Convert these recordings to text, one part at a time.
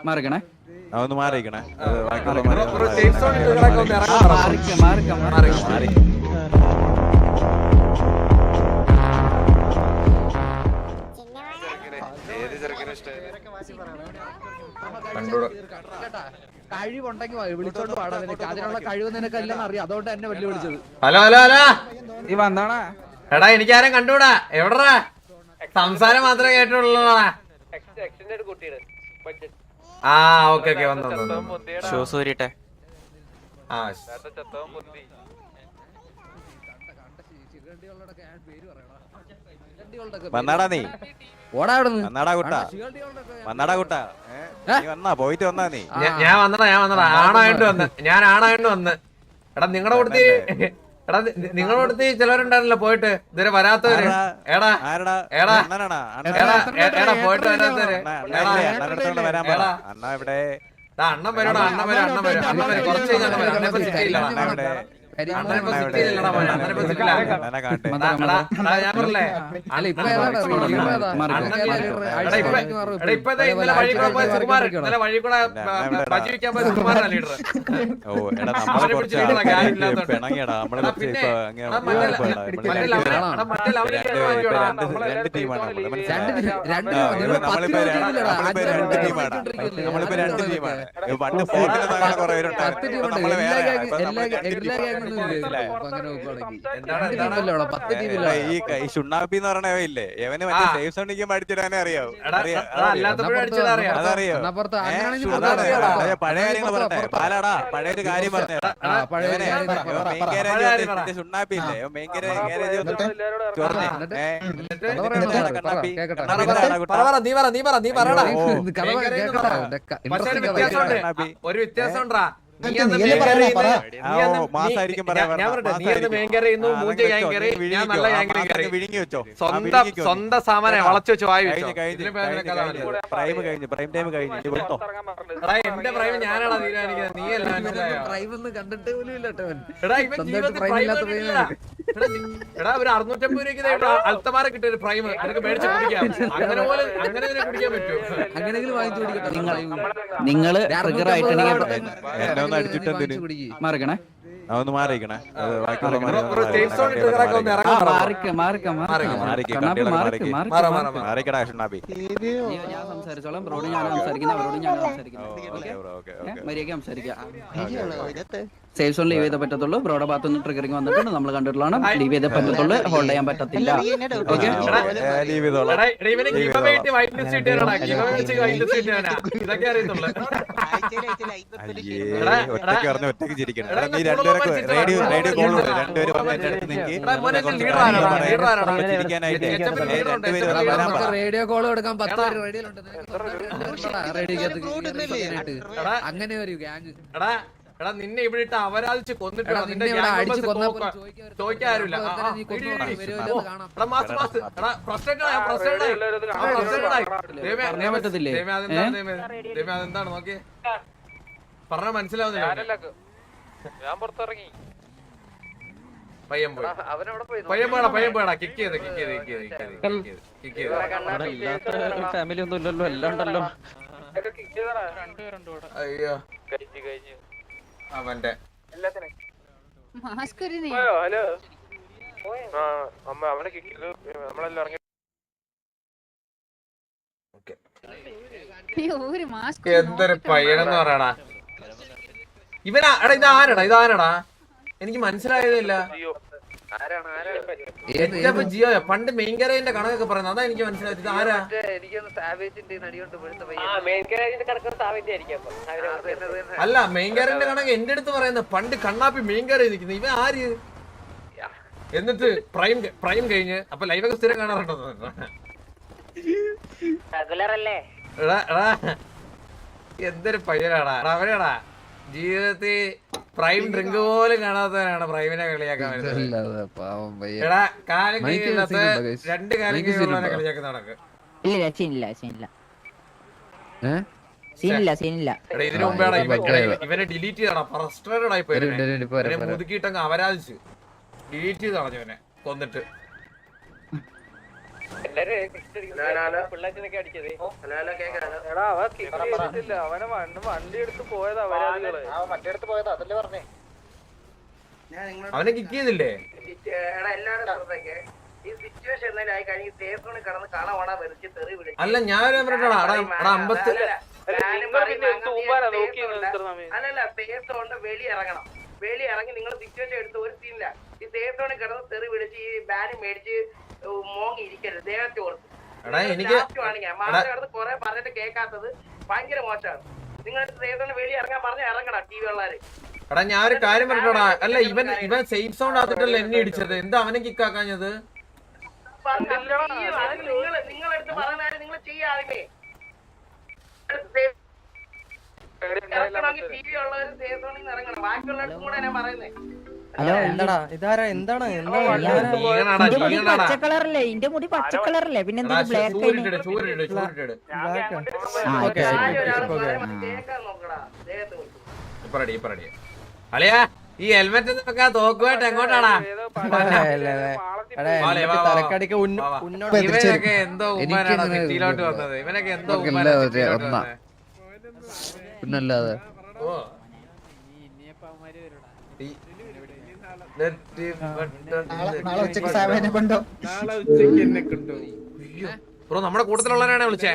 മാറിക്കണേ അതൊന്ന് മാറിക്കണേ. കഴിവുണ്ടെങ്കിൽ വിളിച്ചോണ്ട് പാടാ. നിനക്ക് അതിനുള്ള കഴിവ് നിനക്ക് എല്ലാം അറിയാം. അതുകൊണ്ട് എന്നെ വെല്ലു വിളിച്ചത്. ഹലോ ഹലോ ഹലോ, നീ വന്നാണാ? എടാ എനിക്കാരും കണ്ടുകൂടാ. എവിടാ സംസാരം മാത്രമേ കേട്ടുള്ളൂടാ. ആ ഓക്കെ ഓക്കെ വന്നു. വന്നാടാ നീ ഓടാ അവിടുന്ന്. വന്നാടാ കുട്ടാ, വന്നാടാ കുട്ടാ. നീ വന്നാ പോയിട്ട് വന്നാ നീ? ഞാൻ വന്നടാ ആണായിട്ട് വന്ന്. ഞാൻ ആണായിട്ട് വന്ന്. എടാ നിങ്ങളുടെ കൊടുത്തി, എടാ നിങ്ങളുടെ കൊടുത്തി ചിലവരുണ്ടായിരുന്നല്ലോ പോയിട്ട് ഇതുവരെ വരാത്തവര്. എടാ എടാ എടാ എടാ പോയിട്ട് വരാത്തവര്. അണ്ണ ഇവിടെ അണ്ണൻ വരൂടാ, അണ്ണൻ വരും, അണ്ണൻ വരും, അണ്ണൻ വരും. കുറച്ച് കഴിഞ്ഞാൽ അണ്ണൻ വരും. അണ്ണൻ ഇപ്പൊ സിറ്റിയില്ല. ഞാൻ പറഞ്ഞില്ലേ ഇന്നലെ വഴി കൂടെ പോയ സുകുമാരൻ, ഇന്നലെ വഴി കൂടെ ഭജിക്കാൻ പോയ സുകുമാരനാ ലീഡർ. ഈ ഷുണ്ണാപ്പി എന്ന് പറയണവയില്ലേ, എവന് മറ്റേ സേഫ് സോണിക്ക് പഠിച്ചിടാനേ അറിയാവോ? അതറിയോ? പഴയ കാര്യങ്ങൾ പറഞ്ഞേ. പാലാടാ പഴയൊരു കാര്യം പറഞ്ഞേടാ. ഷുണ്ണാപ്പി ഇല്ലേ ഭയങ്കര ഒരു വ്യത്യാസം ഉണ്ടാ. സ്വന്തം സാമാനെ വളച്ചു വെച്ച് വായി എന്റെ പ്രൈം ഞാനാണോ തീരുമാനിക്കുന്നത്? നീയല്ല. കണ്ടിട്ട് പോലും ഇല്ല. എടാ ഒരു 650 രൂപയ്ക്ക് അൽത്തമാര കിട്ടിയ ഒരു പ്രൈം എനിക്ക് മേടിച്ച് കുടിക്കാം. അങ്ങനെ പോലെ അങ്ങനെ കുടിക്കാൻ പറ്റുമോ? അങ്ങനെങ്കിലും വാങ്ങിച്ചു കുടിക്കട്ടെ. നിങ്ങള് മാറിക്കണേ. അതൊന്ന് മാറിക്കണേ. മാറിക്കടാ ഷുണ്ണാപ്പി. ഞാൻ സംസാരിച്ചോളാം. ബ്രോഡ് ഞാൻ സംസാരിക്കുന്ന, അവരോട് ഞാൻ സംസാരിക്കുന്നത്. മര്യാദയ്ക്ക് സംസാരിക്കാം. സേഫ് സോൺ ലീവ് ചെയ്തേ പറ്റത്തുള്ളൂ. ബ്രോയുടെ ഭാഗത്ത് നിന്ന് ട്രിഗറിങ് വന്നിട്ടുണ്ട്. നമ്മൾ കണ്ടിട്ടുള്ളതാണ്. ലീവ് ചെയ്തേ പറ്റത്തുള്ളൂ. ഹോൾഡ് ചെയ്യാൻ പറ്റത്തില്ല. ഒറ്റയ്ക്ക് ചിരിക്കണം. നീ രണ്ടുപേരൊക്കെ റേഡിയോ കോൾ രണ്ടുപേരും റേഡിയോ കോൾ കൊടുക്കാൻ 10 പേര് റേഡിയോയിലുണ്ട്. അങ്ങനെ ഒരു ഗ്യാങ്. എടാ നിന്നെ ഇവിടെ ഇട്ട് അവരാധിച്ച് കൊന്നിട്ട് ചോദിക്കാറില്ല. അതെന്താണ് നോക്കി പറഞ്ഞ മനസ്സിലാവുന്നില്ല. ഞാൻ പുറത്തിറങ്ങി. പയ്യൻ പോയടാ. കിക്ക് ചെയ്ത് ഫാമിലി ഒന്നും ഇല്ലല്ലോ, എല്ലാം ഉണ്ടല്ലോ. അയ്യോ അവന്റെ എന്തൊരു പയ്യനെന്ന് പറയടാ ഇവനാ. എടാ ഇതാരടാ എനിക്ക് മനസ്സിലായതില്ല. ജിയോ പണ്ട് മെയിൻ കരയിന്റെ കണക്കൊക്കെ പറയുന്നത് അതാ എനിക്ക് മനസ്സിലായത്. ഇത് ആരാ? അല്ല മെയിൻ കരയിന്റെ കണക്ക് എന്റെ അടുത്ത് പറയുന്നത് പണ്ട് കണ്ണാപ്പി മെയിൻ കരയിൽ നിൽക്കുന്നത്. ഇവൻ ആര്? എന്നിട്ട് പ്രൈം കഴിഞ്ഞ് അപ്പൊ ലൈവൊക്കെ സ്ഥിരം കാണാറുണ്ടോ? എന്തൊരു പയ്യനാടാ അവനാടാ. ജീവിതത്തിൽ പ്രൈം ഡ്രിങ്ക് പോലും കാണാത്തവനാണ് പ്രൈമിനെ കളിയാക്കാൻ വരുന്നത്. എടാ കാലം കഴിയാത്ത 2 കാലം കഴിയുള്ളവനെ കളിയാക്കുന്ന നടക്ക്. ഇതിനു മുമ്പേടാ ഇവനെ ഡിലീറ്റ് ചെയ്തടാ. ഫ്രസ്ട്രേറ്റഡ് ആയി പോയി. മുതുക്കിയിട്ടങ്ങ് അവരാധിച്ച് ഡിലീറ്റ് ചെയ്ത് കളഞ്ഞവനെ കൊന്നിട്ട്. അവനെ കിക്ക് ചെയ്തില്ലേ? അല്ല ഞാൻ വെളി ഇറങ്ങി നിങ്ങൾ സിറ്റുവേഷൻ എടുത്ത് ഒരു സീനില്ല. ഈ സേഫ് കിടന്ന് തെറി വിളിച്ച് ഈ ബാന് മേടിച്ച് മോങ്ങി ഇരിക്കരുത്. ദേഹത്തെ ഓർത്ത് കിടന്ന് കൊറേ പറഞ്ഞിട്ട് കേൾക്കാത്തത് ഭയങ്കര മോശമാണ്. നിങ്ങൾ സേഫ് വെളി ഇറങ്ങാൻ പറഞ്ഞ ഇറങ്ങണം. ടി വി ഉള്ളവര് എടാ ഞാൻ ഒരു കാര്യം പറഞ്ഞോടാ. അല്ല ഇവൻ സേഫ് സൗണ്ട് ആത്തിട്ടല്ല എന്നെ ഇടിച്ചത്. എന്താ അവനെ കിക്കാക്കാഞ്ഞത്? നിങ്ങളെടുത്ത് പറഞ്ഞാല് നിങ്ങൾ ചെയ്യാതെ ടി വി ഉള്ളവര് സേഫ് സോണിൽ നിന്ന് ഇറങ്ങണം. ബാക്കിയുള്ളവർക്കും കൂടെ ഞാൻ പറയുന്നേ. ഹലോ എന്താടാ ഇതാരാ എന്താണ് പച്ചക്കളറല്ലേ ഇന്റെ മുടി പച്ചക്കളറല്ലേ പിന്നെ എന്തിനാ ബ്ലാക്ക് അളിയാ ഈ ഹെൽമെറ്റ് തോക്കുമായിട്ട് എങ്ങോട്ടാടാ? തലക്കടിക്ക് ഇവനൊക്കെ എന്തോ ഉമ്മാനാണ് സിറ്റിയിലോട്ട് വന്നത്. ഇവനൊക്കെ എന്തോ പിന്നല്ലാതെ ബ്രോ നമ്മുടെ കൂട്ടത്തിലുള്ളവരാണ് വിളിച്ചേ.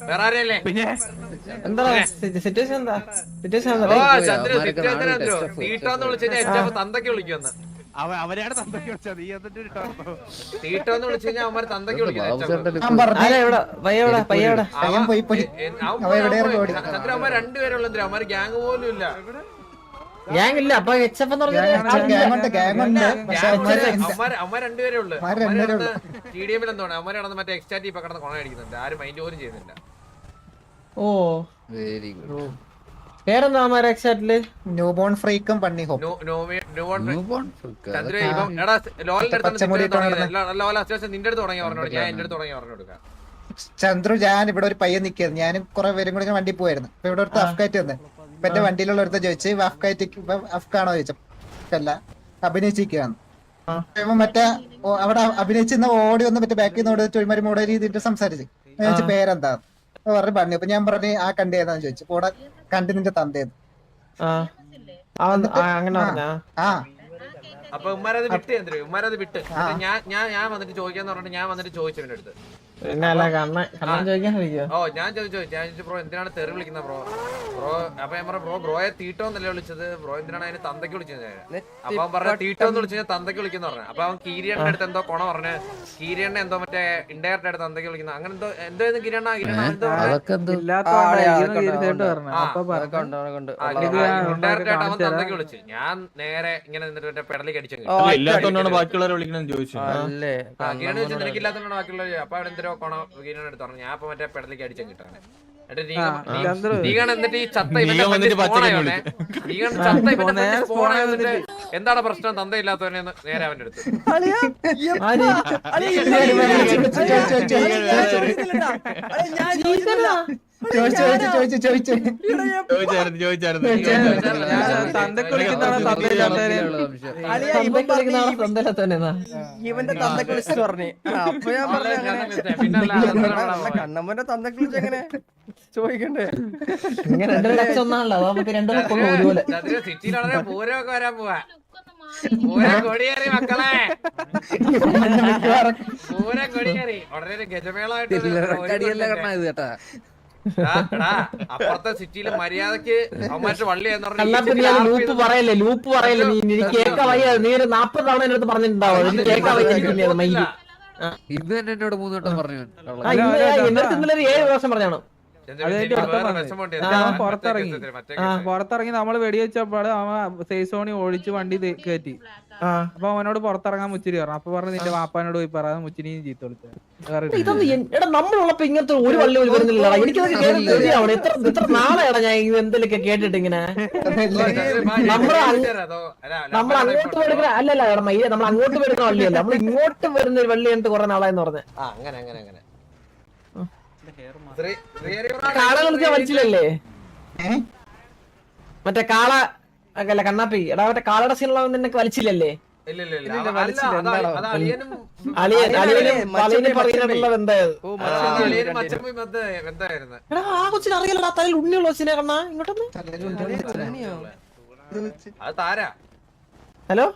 വേറെ ആരെയല്ലേ? എന്താ സിറ്റുവേഷൻ എന്താ സിറ്റുവേഷൻ തീട്ടോന്ന് വിളിച്ചു കഴിഞ്ഞാൽ തന്തയ്ക്ക് വിളിക്കുമെന്ന്. തീട്ടോന്ന് വിളിച്ചു കഴിഞ്ഞാൽ അവന്മാര് തന്തയ്ക്ക് വിളിക്കുന്നത്. അവന്മാർ രണ്ടുപേരുള്ള എന്തിനാ? അവന്മാര് ഗ്യാങ് പോലും ഇല്ല. ഗ്യാങ് ഇല്ല. അപ്പൊ എച്ച് എഫ് അവന്മാർ രണ്ടുപേരേ ഉള്ളു. TDM എന്താണ് അവന്മാർ നടന്ന് മറ്റേ എക്സ്റ്റാറ്റി ഇപ്പൊ കിടന്ന് കൊണ അടിക്കുന്നുണ്ട്. ആരും മൈൻഡ് പോലും ചെയ്യുന്നില്ല. Oh very good. പേരെന്താ അവന്മാരെ എക്സാക്ട്ലി? ന്യൂ ബോൺ ഫ്രീക്കും പണ്ണി ഹോപ്പ്. ചന്ദ്ര ഇപ്പം എടാ ലോലിന്റെ അടുത്ത് നിന്റെ അടുത്ത് തുടങ്ങി പറഞ്ഞോട്. ഞാൻ എന്റെ അടുത്ത് തുടങ്ങി പറഞ്ഞു കൊടുക്കാം. ചന്ദ്രു ഞാൻ ഇവിടെ ഒരു പയ്യൻ നിൽക്കുന്നു. ഞാനും കുറെ പേരും കൂടി വണ്ടി പോയായിരുന്നു. ഇപ്പൊ ഇവിടെ ഒരു അഫ്കാറ്റ് വന്ന് ഇപ്പൊ എന്റെ വണ്ടിയിലുള്ള ഒരുത്ത ചോദിച്ചു അഫ്കാറ്റ് അഫ്കാണോ ചോദിച്ചല്ല അഭിനയിച്ചിരിക്കുകയാണ്. മറ്റേ അവിടെ അഭിനയിച്ചിരുന്ന ഓടി വന്ന് മറ്റേ ബാക്കിൽ നിന്ന് ഓടി തൊഴിമാരി മോഡൽ രീതിയിട്ട് സംസാരിച്ചു. ഞാൻ ചോദിച്ചു പേരെന്താ പറഞ്ഞു പറഞ്ഞു. അപ്പൊ ഞാൻ പറഞ്ഞു ആ കണ്ടേതാന്ന് ചോദിച്ചു. കൂടെ കണ്ട് നിന്റെ തന്തേന്ന്. ആ അപ്പൊ ഉമ്മാരത് വിട്ട് ചന്ദ്ര ഉമ്മാരത് വിട്ട് ഞാൻ വന്നിട്ട് ചോദിക്കാന്ന് പറഞ്ഞിട്ട് ഞാൻ വന്നിട്ട് ചോദിച്ചു എന്റെ അടുത്ത്. ഓ ഞാൻ ചോദിച്ചു ബ്രോ എന്തിനാണ് തെറി വിളിക്കുന്ന ബ്രോ അപ്പൊ ഞാൻ പറഞ്ഞു ബ്രോയെ തീട്ടോന്നല്ലേ വിളിച്ചത്. ബ്രോ എന്തിനാണ് അതിന് തന്തയ്ക്ക് വിളിച്ചത്? അപ്പൊ അവൻ പറഞ്ഞ തീട്ടോന്ന് വിളിച്ചു കഴിഞ്ഞാൽ തന്തയ്ക്ക് വിളിക്കുന്ന പറഞ്ഞു. അപ്പൊ അവൻ കീരിയണ്ണന്റെ അടുത്ത് എന്തോ കൊണ പറഞ്ഞ് കീരിയണ്ണ എന്തോ മറ്റേ ഇൻഡയറക്റ്റ് ആയിട്ട് തന്തയ്ക്ക് വിളിക്കുന്ന അങ്ങനെ എന്തോ എന്തോ കിരണ ഇൻഡയറക്റ്റ് ആയിട്ട് അവൻ തന്തയ്ക്ക് വിളിച്ചു. ഞാൻ നേരെ ഇങ്ങനെ നിന്നിട്ട് മറ്റേ പെടലേക്ക് അടിച്ചു. ബാക്കിയുള്ളവരെ വിളിക്കണെന്ന് ചോദിച്ചു. കിരണ ചോദിച്ചു നിനക്കില്ലാത്തോണ്ടാണ് ബാക്കിയുള്ളവർ. അപ്പൊ അവിടെ എന്തോ കൊണ കിരണ എടുത്ത് പറഞ്ഞു. ഞാൻ അപ്പൊ മറ്റേ പെടലേക്ക് അടിച്ചു കിട്ടാണ്. എന്നിട്ട് ഈ ചത്ത എന്താണ് പ്രശ്നം തന്തയില്ലാത്തവനെ നേരെ അവന്റെ അടുത്ത് ഇവന്റെ തന്ത കുളിച്ചു പറഞ്ഞു. അപ്പൊ ഞാൻ പറഞ്ഞു കണ്ണമ്മന്റെ തന്ത കുളിച്ച് എങ്ങനെ ചോദിക്കണ്ടേ? ഇങ്ങനെ ഒന്നാണല്ലോ നമുക്ക് രണ്ടും ഒരുപോലെ. സിറ്റിയിലാണെങ്കിൽ പൂരമൊക്കെ വരാൻ പോവാ. കൊടിയേറി മക്കളെ പൂരം കൊടിയേറി ഉടനെ ഗജമേളായിട്ട് അപ്പുറത്തെ സിറ്റിയിലെ മര്യാദക്ക് അവന്മാരുടെ വള്ളി എന്ന് ലൂപ്പ് പറയല്ലേ ലൂപ്പ് പറയല്ലേ നീ കേൾക്ക വയ്യ. നീ ഒരു 40 തവണ എന്റെ അടുത്ത് പറഞ്ഞിട്ടുണ്ടാവും. കേൾക്കാൻ വയ്യ മൈൻഡ്. ഇത് തന്നെ എന്നോട് 3 വട്ടം പറഞ്ഞു. എന്റെ അടുത്ത് ഇന്നലെ 7 പ്രാവശ്യം പറഞ്ഞാണ്. പുറത്തിറങ്ങി നമ്മള് വെടിവെച്ചപ്പോൾ അവൻ സേഫ് സോണി ഓടിച്ച് വണ്ടി കയറ്റി. അപ്പൊ അവനോട് പുറത്തിറങ്ങാൻ മുച്ചിരി പറഞ്ഞു. അപ്പൊ പറഞ്ഞു നിന്റെ വാപ്പാനോട് പോയി പറയാതെ മുച്ചിനെയും ചീത്ത വിളിച്ചത്. നമ്മളുള്ളപ്പോ ഇങ്ങനത്തെ ഒരു വള്ളി പോലും വരുന്നില്ല. എനിക്കത് എത്ര നാളെയാണ് ഞാൻ എന്തെങ്കിലുമൊക്കെ കേട്ടിട്ട് ഇങ്ങനെ നമ്മൾ അങ്ങോട്ട് വരുന്ന അല്ലല്ല മയ്യ നമ്മൾ അങ്ങോട്ട് വരുന്ന വള്ളിയല്ല നമ്മൾ ഇങ്ങോട്ട് വരുന്ന ഒരു വള്ളി എന്നിട്ട് കുറെ നാളായെന്ന് പറഞ്ഞ കാള കളിക്കാൻ വലിച്ചില്ലല്ലേ മറ്റേ കാള അല്ല കണ്ണാപ്പി എടാ മറ്റേ കാളയുടെ സീനുള്ള നിനക്ക് വലിച്ചില്ലല്ലേ? ഇല്ല അളിയനും പറയുന്നുള്ള ബന്ധമായത്. ബന്ധമായിരുന്നു. എടാ ആ കൊച്ചിന് അറിയില്ലടാ തലയിൽ ഉണ്ണിയുള്ള കൊച്ചിനെ കണ്ണാ ഇങ്ങോട്ടൊന്ന്. അത് താരാ. ഹലോ